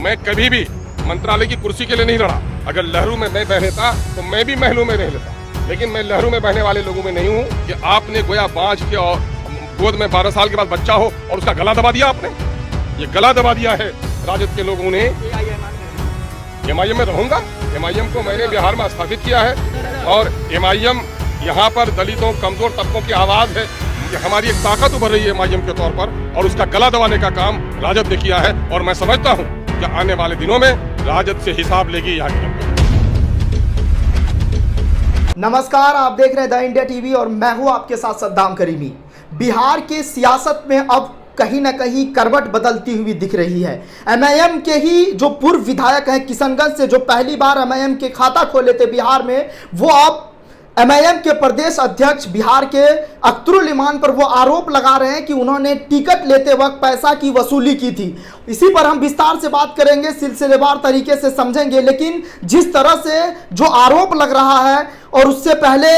मैं कभी भी मंत्रालय की कुर्सी के लिए नहीं लड़ा। अगर लहरू में मैं बह लेता तो मैं भी महलों में रह लेता, लेकिन मैं लहरू में बहने वाले लोगों में नहीं हूँ कि आपने गोया बांझ के और गोद में 12 साल के बाद बच्चा हो और उसका गला दबा दिया आपने। ये गला दबा दिया है राजद के लोगों ने। एमआईएम में रहूंगा। एमआईएम को मैंने बिहार में स्थापित किया है और एमआईएम यहाँ पर दलितों कमजोर तबकों की आवाज है। ये हमारी एक ताकत उभर रही है एमआईएम के तौर पर और उसका गला दबाने का काम राजद ने किया है और मैं समझता हूँ कि आने वाले दिनों में राजद से हिसाब लेगी यहाँ की जनता। नमस्कार, आप देख रहे हैं द इंडिया टीवी और मैं हूं आपके साथ सद्दाम करीमी। बिहार के सियासत में अब कहीं ना कहीं करवट बदलती हुई दिख रही है। एमआईएम के ही जो पूर्व विधायक हैं किशनगंज से, जो पहली बार एमआईएम के खाता खोले थे बिहार में, वो अब एमआईएम के प्रदेश अध्यक्ष बिहार के अख्तरुल इमान पर वो आरोप लगा रहे हैं कि उन्होंने टिकट लेते वक्त पैसा की वसूली की थी। इसी पर हम विस्तार से बात करेंगे, सिलसिलेवार तरीके से समझेंगे। लेकिन जिस तरह से जो आरोप लग रहा है और उससे पहले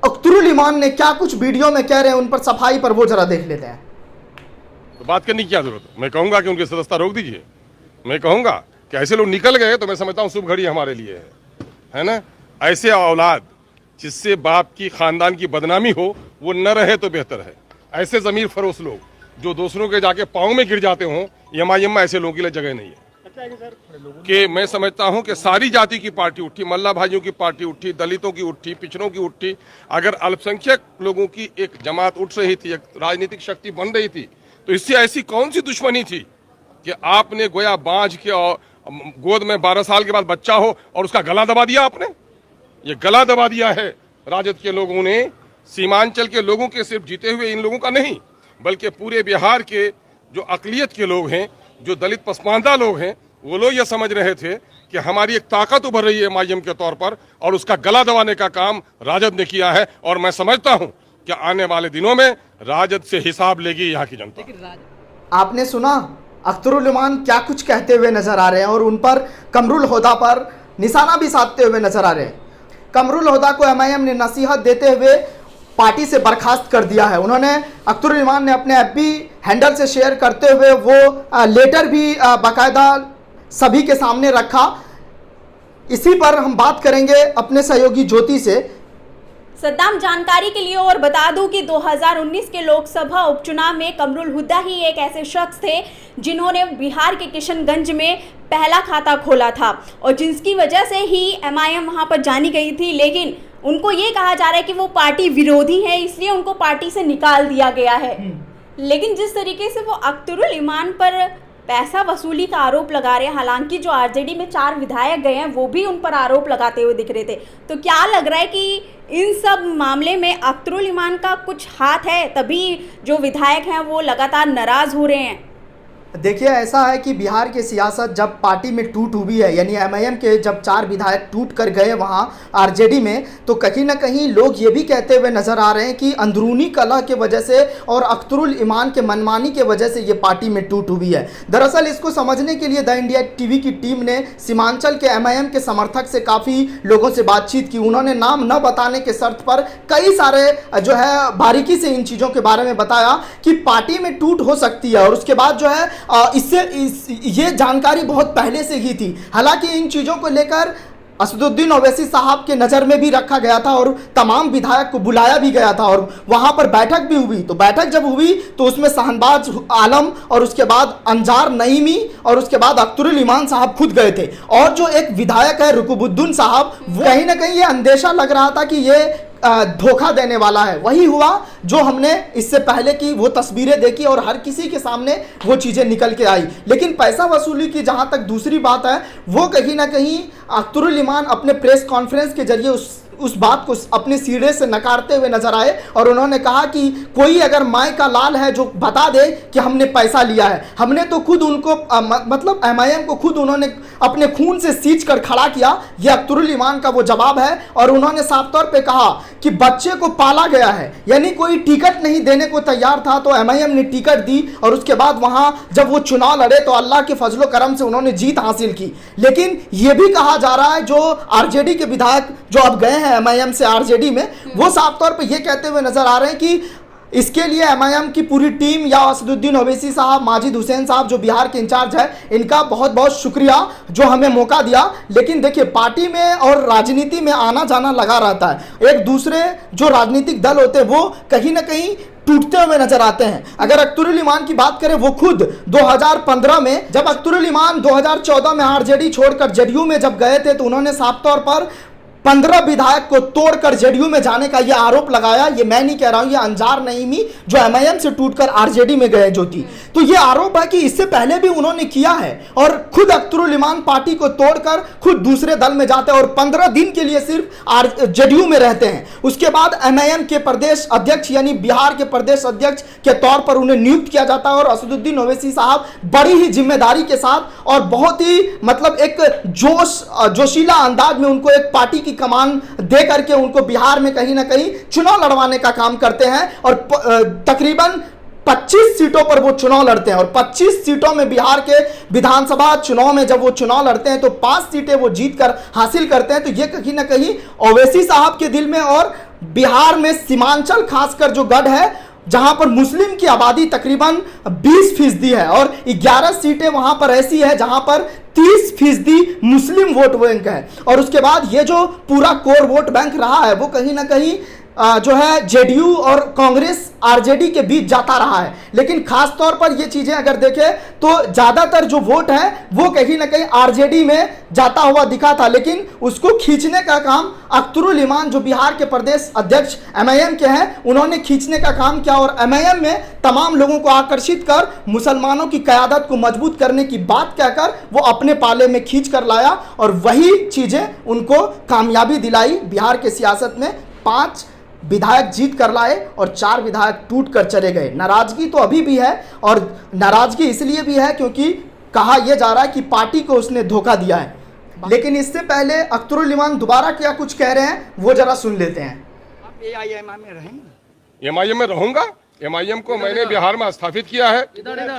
अख्तरुल इमान ने क्या कुछ वीडियो में कह रहे हैं, उन पर सफाई पर वो जरा देख लेते हैं। तो बात करने की क्या जरूरत है? मैं कहूंगा कि उनकी सदस्यता रोक दीजिए। मैं कहूंगा कि ऐसे लोग निकल गए तो मैं समझता हूँ शुभ घड़ी हमारे लिए है ना। ऐसे औलाद जिससे बाप की खानदान की बदनामी हो वो न रहे तो बेहतर है। ऐसे जमीर फरोश लोग जो दूसरों के जाके पाँव में गिर जाते हों, एमआईएम में ऐसे लोगों के लिए जगह नहीं है। कि मैं समझता हूं कि सारी जाति की पार्टी उठी, मल्ला भाइयों की पार्टी उठी, दलितों की उठी, पिछड़ों की उठी। अगर अल्पसंख्यक लोगों की एक जमात उठ रही थी, एक राजनीतिक शक्ति बन रही थी, तो इससे ऐसी कौन सी दुश्मनी थी कि आपने गोया बांझ के और गोद में 12 साल के बाद बच्चा हो और उसका गला दबा दिया आपने। ये गला दबा दिया है राजद के लोगों ने। सीमांचल के लोगों के सिर्फ जीते हुए इन लोगों का नहीं, बल्कि पूरे बिहार के जो अकलियत के लोग हैं, जो दलित पसमानदा लोग हैं, वो लोग ये समझ रहे थे कि हमारी एक ताकत उभर रही है एमआईएम के तौर पर और उसका गला दबाने का काम राजद ने किया है और मैं समझता हूं कि आने वाले दिनों में राजद से हिसाब लेगी यहाँ की जनता। आपने सुना अख्तरुल इमान क्या कुछ कहते हुए नजर आ रहे हैं और उन पर कमरुल होदा पर निशाना भी साधते हुए नजर आ रहे हैं। कमरुल होदा को एमआईएम ने नसीहत देते हुए पार्टी से बर्खास्त कर दिया है। उन्होंने अख्तरुल इमान ने अपने एफबी हैंडल से शेयर करते हुए वो लेटर भी बाकायदा सभी के सामने रखा। इसी पर हम बात करेंगे अपने सहयोगी ज्योति से। सद्दाम, जानकारी के लिए और बता दूं कि 2019 के लोकसभा उपचुनाव में कमरुल हुड्डा ही एक ऐसे शख्स थे जिन्होंने बिहार के किशनगंज में पहला खाता खोला था और जिसकी वजह से ही एमआईएम वहां पर जानी गई थी। लेकिन उनको ये कहा जा रहा है कि वो पार्टी विरोधी है, इसलिए उनको पार्टी से निकाल दिया गया है। लेकिन जिस तरीके से वो अख्तरुल इमान पर पैसा वसूली का आरोप लगा रहे हैं, हालांकि जो आरजेडी में 4 विधायक गए हैं वो भी उन पर आरोप लगाते हुए दिख रहे थे, तो क्या लग रहा है कि इन सब मामले में अख्तरुल इमान का कुछ हाथ है, तभी जो विधायक हैं वो लगातार नाराज हो रहे हैं? देखिए, ऐसा है कि बिहार की सियासत जब पार्टी में टूट हुई है, यानी एमआईएम के जब 4 विधायक टूट कर गए वहाँ आरजेडी में, तो कहीं ना कहीं लोग ये भी कहते हुए नजर आ रहे हैं कि अंदरूनी कलह के वजह से और अख्तरुल इमान के मनमानी के वजह से ये पार्टी में टूट हुई है। दरअसल इसको समझने के लिए द इंडिया टीवी की टीम ने सीमांचल के एमआईएम के समर्थक से काफ़ी लोगों से बातचीत की। उन्होंने नाम न बताने के शर्त पर कई सारे जो है बारीकी से इन चीज़ों के बारे में बताया कि पार्टी में टूट हो सकती है और उसके बाद जो है ये जानकारी बहुत पहले से ही थी। हालांकि इन चीज़ों को लेकर असदुद्दीन ओवैसी साहब के नज़र में भी रखा गया था और तमाम विधायक को बुलाया भी गया था और वहाँ पर बैठक भी हुई। तो बैठक जब हुई तो उसमें शहनबाज आलम और उसके बाद अंजार नईमी और उसके बाद अख्तरुल इमान साहब खुद गए थे और जो एक विधायक है रुकुबुद्दीन साहब, कहीं ना कहीं ये अंदेशा लग रहा था कि ये धोखा देने वाला है। वही हुआ जो हमने इससे पहले की वो तस्वीरें देखी और हर किसी के सामने वो चीज़ें निकल के आई। लेकिन पैसा वसूली की जहाँ तक दूसरी बात है, वो कहीं ना कहीं अख्तरुल इमान अपने प्रेस कॉन्फ्रेंस के जरिए उस बात को अपने सिरे से नकारते हुए नजर आए और उन्होंने कहा कि कोई अगर माय का लाल है जो बता दे कि हमने पैसा लिया है। हमने तो खुद उनको मतलब एमआईएम को खुद उन्होंने अपने खून से सींच कर खड़ा किया। यह अख्तरुल इमान का वो जवाब है और उन्होंने साफ तौर पे कहा कि बच्चे को पाला गया है, यानी कोई टिकट नहीं देने को तैयार था तो एमआईएम ने टिकट दी और उसके बाद वहां जब वो चुनाव लड़े तो अल्लाह के फजलो करम से उन्होंने जीत हासिल की। लेकिन यह भी कहा जा रहा है जो आरजेडी के विधायक जो अब गए हैं एमआईएम से आरजेडी में, वो साफ तौर पे ये कहते हुए नजर आ रहे हैं कि इसके लिए एमआईएम की पूरी टीम या असदुद्दीन ओवैसी साहब, माजिद हुसैन साहब जो बिहार के इंचार्ज है, इनका बहुत बहुत शुक्रिया जो हमें मौका दिया। लेकिन देखिए, पार्टी में और राजनीति में आना जाना लगा रहता है। एक दूसरे जो राजनीतिक दल होते हैं वो कहीं ना कहीं टूटते हुए नजर आते हैं। अगर अख्तरुल इमान की बात करें, वो खुद 2015 में जब अख्तरुल इमान 2014 में आरजेडी छोड़कर जेडीयू में जब गए थे तो उन्होंने साफ तौर पर 15 विधायक को तोड़कर जेडीयू में जाने का यह आरोप लगाया। ये मैं नहीं कह रहा हूं, ये अंजार नईमी जो एमआईएम से टूटकर आरजेडी में गए जो थी, तो ये आरोप है कि इससे पहले भी उन्होंने किया है। और खुद अख्तरुल इमान पार्टी को तोड़कर खुद दूसरे दल में जाते हैं और 15 दिन के लिए सिर्फ जेडीयू में रहते हैं। उसके बाद एमआईएम के प्रदेश अध्यक्ष यानी बिहार के प्रदेश अध्यक्ष के तौर पर उन्हें नियुक्त किया जाता है और असदुद्दीन ओवैसी साहब बड़ी ही जिम्मेदारी के साथ और बहुत ही मतलब एक जोशीला अंदाज में उनको एक पार्टी की कमान दे करके उनको बिहार में कहीं ना कहीं चुनाव लड़वाने का काम करते हैं और तकरीबन 25 सीटों पर वो चुनाव लड़ते हैं। और 25 सीटों में बिहार के विधानसभा चुनाव में जब वो चुनाव लड़ते हैं तो 5 सीटें वो जीत कर हासिल करते हैं। तो ये कहीं ना कहीं ओवैसी साहब के दिल में और बिहार में सीमांचल खासकर जो गढ़ है जहां पर मुस्लिम की आबादी तकरीबन 20% है और 11 सीटें वहां पर ऐसी है जहां पर 30% मुस्लिम वोट बैंक है। और उसके बाद ये जो पूरा कोर वोट बैंक रहा है वो कहीं ना कहीं जो है जेडीयू और कांग्रेस आरजेडी के बीच जाता रहा है। लेकिन खास तौर पर ये चीजें अगर देखें तो ज्यादातर जो वोट है वो कहीं ना कहीं आरजेडी में जाता हुआ दिखा था, लेकिन उसको खींचने का काम अख्तरुल इमान जो बिहार के प्रदेश अध्यक्ष एमआईएम के हैं उन्होंने खींचने का काम किया और एमआईएम में तमाम लोगों को आकर्षित कर मुसलमानों की क़यादत को मजबूत करने की बात कहकर वो अपने पाले में खींच कर लाया और वही चीजें उनको कामयाबी दिलाई। बिहार के सियासत में 5 विधायक जीत कर लाए और 4 विधायक टूट कर चले गए। नाराजगी तो अभी भी है और नाराजगी इसलिए भी है क्योंकि कहा यह जा रहा है कि पार्टी को उसने धोखा दिया है। लेकिन इससे पहले अख्तरुल इमान दोबारा क्या कुछ कह रहे हैं वो जरा सुन लेते हैं। आप एआईएम में रहेंगे? एमआईएम में रहूंगा। एमआईएम को मैंने बिहार में स्थापित किया है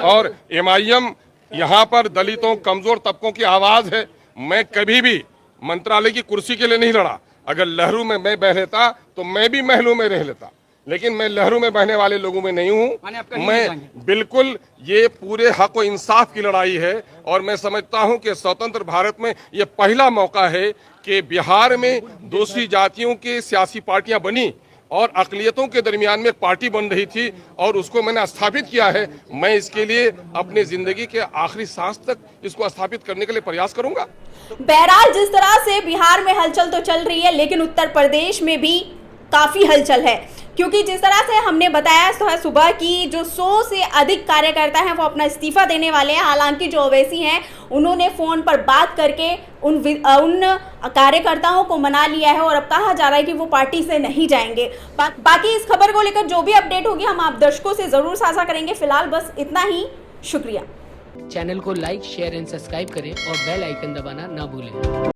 और एमआईएम यहाँ पर दलितों कमजोर तबकों की आवाज है। मैं कभी भी मंत्रालय की कुर्सी के लिए नहीं लड़ा। अगर लहरू में मैं बह लेता तो मैं भी महलों में रह लेता, लेकिन मैं लहरू में बहने वाले लोगों में नहीं हूँ। मैं बिल्कुल ये पूरे हक और इंसाफ की लड़ाई है और मैं समझता हूँ कि स्वतंत्र भारत में ये पहला मौका है कि बिहार में दूसरी जातियों की सियासी पार्टियां बनी और अक़लियतों के दरमियान में एक पार्टी बन रही थी और उसको मैंने स्थापित किया है। मैं इसके लिए अपनी जिंदगी के आखिरी सांस तक इसको स्थापित करने के लिए प्रयास करूंगा। बहरहाल जिस तरह से बिहार में हलचल तो चल रही है लेकिन उत्तर प्रदेश में भी काफ़ी हलचल है, क्योंकि जिस तरह से हमने बताया सुबह की जो 100 से अधिक कार्यकर्ता हैं वो अपना इस्तीफा देने वाले हैं। हालांकि जो ओवैसी हैं उन्होंने फ़ोन पर बात करके उन कार्यकर्ताओं को मना लिया है और अब कहा जा रहा है कि वो पार्टी से नहीं जाएंगे। बाकी इस खबर को लेकर जो भी अपडेट होगी हम आप दर्शकों से ज़रूर साझा करेंगे। फिलहाल बस इतना ही, शुक्रिया। चैनल को लाइक, शेयर एंड सब्सक्राइब करें और बेल आइकन दबाना ना भूलें।